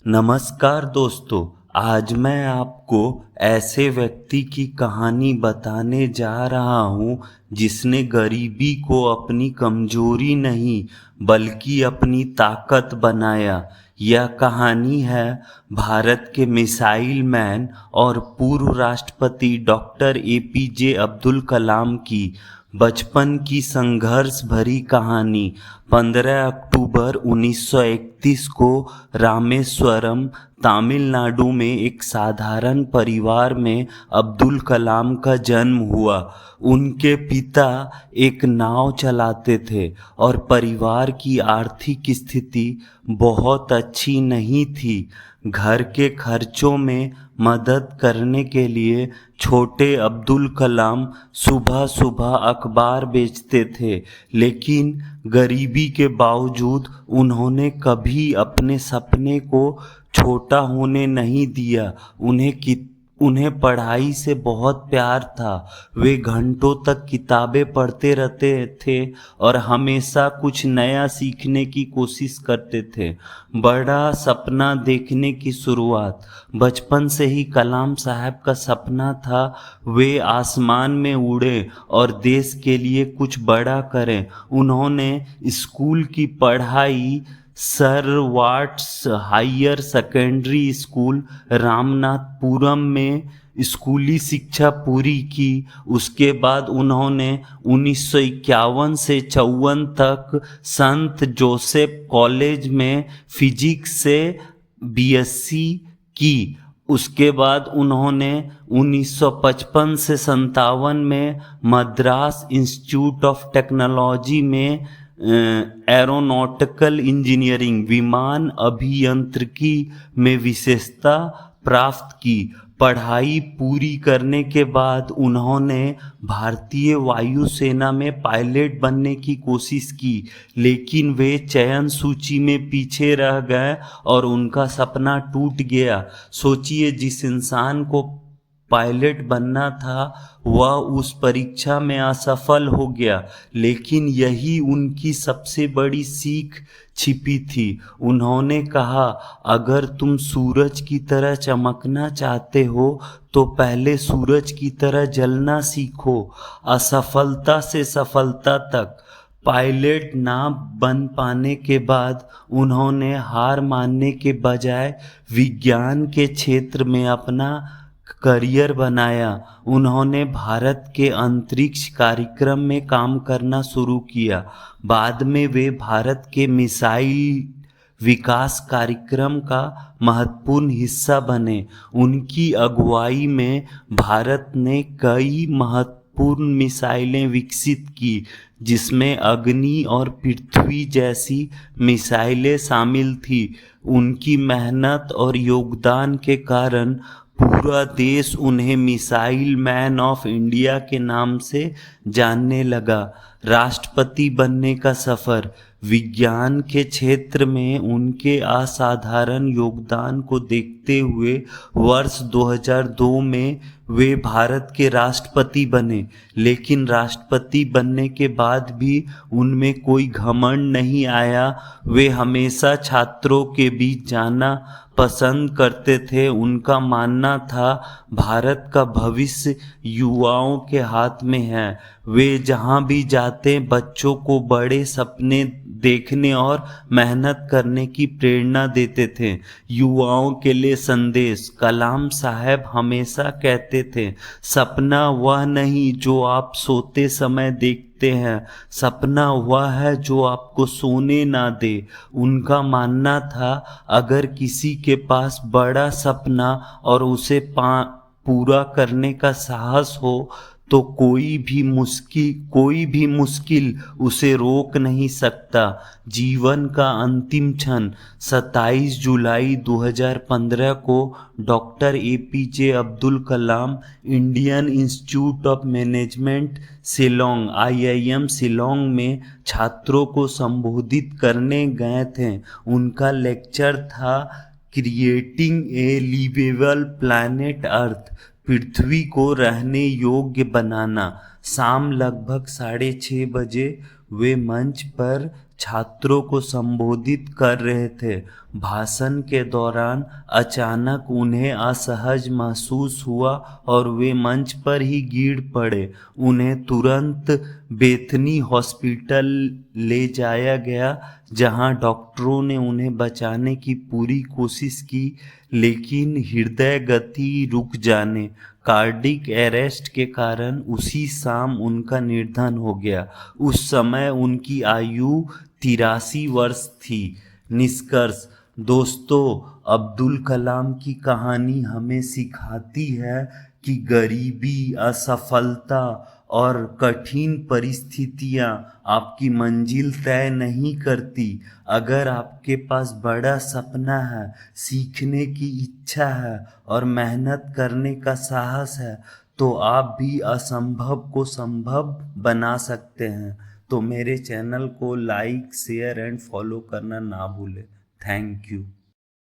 नमस्कार दोस्तों। आज मैं आपको ऐसे व्यक्ति की कहानी बताने जा रहा हूँ जिसने गरीबी को अपनी कमजोरी नहीं बल्कि अपनी ताकत बनाया। यह कहानी है भारत के मिसाइल मैन और पूर्व राष्ट्रपति डॉक्टर एपीजे अब्दुल कलाम की बचपन की संघर्ष भरी कहानी। 15 अक्टूबर 1931 को रामेश्वरम तमिलनाडु में एक साधारण परिवार में अब्दुल कलाम का जन्म हुआ। उनके पिता एक नाव चलाते थे और परिवार की आर्थिक स्थिति बहुत अच्छी नहीं थी। घर के खर्चों में मदद करने के लिए छोटे अब्दुल कलाम सुबह सुबह अखबार बेचते थे, लेकिन गरीबी के बावजूद उन्होंने कभी अपने सपने को छोटा होने नहीं दिया। उन्हें पढ़ाई से बहुत प्यार था। वे घंटों तक किताबें पढ़ते रहते थे और हमेशा कुछ नया सीखने की कोशिश करते थे। बड़ा सपना देखने की शुरुआत बचपन से ही कलाम साहब का सपना था। वे आसमान में उड़े और देश के लिए कुछ बड़ा करें। उन्होंने स्कूल की पढ़ाई Schwartz higher secondary school Ramanathapuram में स्कूली शिक्षा पूरी की। उसके बाद उन्होंने 1951 से 54 तक संत जोसेफ कॉलेज में फिजिक्स से बीएससी की। उसके बाद उन्होंने 1955 से 57 में मद्रास इंस्टीट्यूट ऑफ टेक्नोलॉजी में एरोनॉटिकल इंजीनियरिंग विमान अभियांत्रिकी में विशेषता प्राप्त की। पढ़ाई पूरी करने के बाद उन्होंने भारतीय वायुसेना में पायलट बनने की कोशिश की, लेकिन वे चयन सूची में पीछे रह गए और उनका सपना टूट गया। सोचिए, जिस इंसान को पायलट बनना था वह उस परीक्षा में असफल हो गया, लेकिन यही उनकी सबसे बड़ी सीख छिपी थी। उन्होंने कहा, अगर तुम सूरज की तरह चमकना चाहते हो तो पहले सूरज की तरह जलना सीखो। असफलता से सफलता तक। पायलट ना बन पाने के बाद उन्होंने हार मानने के बजाय विज्ञान के क्षेत्र में अपना करियर बनाया। उन्होंने भारत के अंतरिक्ष कार्यक्रम में काम करना शुरू किया। बाद में वे भारत के मिसाइल विकास कार्यक्रम का महत्वपूर्ण हिस्सा बने। उनकी अगुवाई में भारत ने कई महत्वपूर्ण मिसाइलें विकसित की, जिसमें अग्नि और पृथ्वी जैसी मिसाइलें शामिल थी। उनकी मेहनत और योगदान के कारण पूरा देश उन्हें मिसाइल मैन ऑफ इंडिया के नाम से जानने लगा। राष्ट्रपति बनने का सफ़र। विज्ञान के क्षेत्र में उनके असाधारण योगदान को देखते हुए वर्ष 2002 में वे भारत के राष्ट्रपति बने, लेकिन राष्ट्रपति बनने के बाद भी उनमें कोई घमंड नहीं आया। वे हमेशा छात्रों के बीच जाना पसंद करते थे। उनका मानना था, भारत का भविष्य युवाओं के हाथ में है। वे जहाँ भी जाते बच्चों को बड़े सपने देखने और मेहनत करने की प्रेरणा देते थे। युवाओं के लिए संदेश। कलाम साहब हमेशा कहते थे, सपना वह नहीं जो आप सोते समय देखते हैं, सपना वह है जो आपको सोने ना दे। उनका मानना था, अगर किसी के पास बड़ा सपना और उसे पूरा करने का साहस हो तो कोई भी मुश्किल उसे रोक नहीं सकता। जीवन का अंतिम क्षण। 27 जुलाई 2015 को doctor APJ Abdul Kalam Indian institute of management Shillong IIM Shillong में छात्रों को संबोधित करने गए थे। उनका लेक्चर था, creating a liveable planet earth, पृथ्वी को रहने योग्य बनाना। शाम लगभग 6:30 बजे वे मंच पर छात्रों को संबोधित कर रहे थे। भाषण के दौरान अचानक उन्हें असहज महसूस हुआ और वे मंच पर ही गिर पड़े। उन्हें तुरंत बेथनी हॉस्पिटल ले जाया गया, जहां डॉक्टरों ने उन्हें बचाने की पूरी कोशिश की, लेकिन हृदय गति रुक जाने, कार्डिक अरेस्ट के कारण उसी शाम उनका निधन हो गया। उस समय उनकी आयु 83 वर्ष थी। निष्कर्ष दोस्तों, अब्दुल कलाम की कहानी हमें सिखाती है कि गरीबी, असफलता और कठिन परिस्थितियां आपकी मंजिल तय नहीं करती। अगर आपके पास बड़ा सपना है, सीखने की इच्छा है और मेहनत करने का साहस है, तो आप भी असंभव को संभव बना सकते हैं। तो मेरे चैनल को लाइक, शेयर एंड फॉलो करना ना भूलें। Thank you.